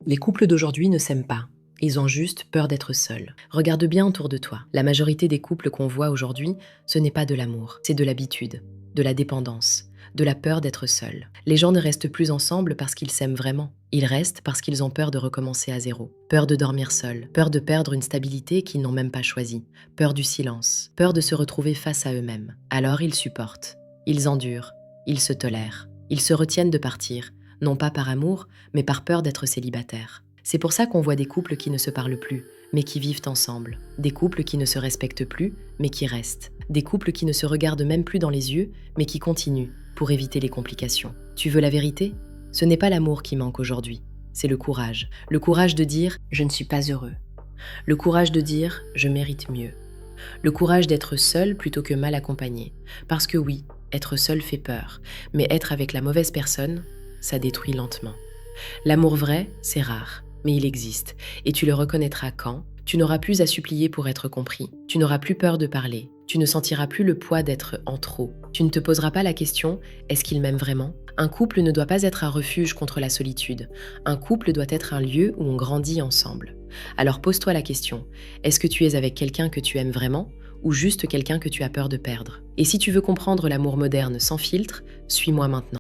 Les couples d'aujourd'hui ne s'aiment pas. Ils ont juste peur d'être seuls. Regarde bien autour de toi. La majorité des couples qu'on voit aujourd'hui, ce n'est pas de l'amour, c'est de l'habitude, de la dépendance, de la peur d'être seuls. Les gens ne restent plus ensemble parce qu'ils s'aiment vraiment. Ils restent parce qu'ils ont peur de recommencer à zéro. Peur de dormir seuls, peur de perdre une stabilité qu'ils n'ont même pas choisie, peur du silence, peur de se retrouver face à eux-mêmes. Alors ils supportent, ils endurent, ils se tolèrent, ils se retiennent de partir, non pas par amour, mais par peur d'être célibataires. C'est pour ça qu'on voit des couples qui ne se parlent plus, mais qui vivent ensemble. Des couples qui ne se respectent plus, mais qui restent. Des couples qui ne se regardent même plus dans les yeux, mais qui continuent, pour éviter les complications. Tu veux la vérité ? Ce n'est pas l'amour qui manque aujourd'hui, c'est le courage. Le courage de dire « je ne suis pas heureux ». Le courage de dire « je mérite mieux ». Le courage d'être seul plutôt que mal accompagné. Parce que oui, être seul fait peur, mais être avec la mauvaise personne, ça détruit lentement. L'amour vrai, c'est rare, mais il existe, et tu le reconnaîtras quand tu n'auras plus à supplier pour être compris, tu n'auras plus peur de parler, tu ne sentiras plus le poids d'être en trop, tu ne te poseras pas la question « est-ce qu'il m'aime vraiment ?» Un couple ne doit pas être un refuge contre la solitude, un couple doit être un lieu où on grandit ensemble. Alors pose-toi la question, est-ce que tu es avec quelqu'un que tu aimes vraiment ou juste quelqu'un que tu as peur de perdre ? Et si tu veux comprendre l'amour moderne sans filtre, suis-moi maintenant.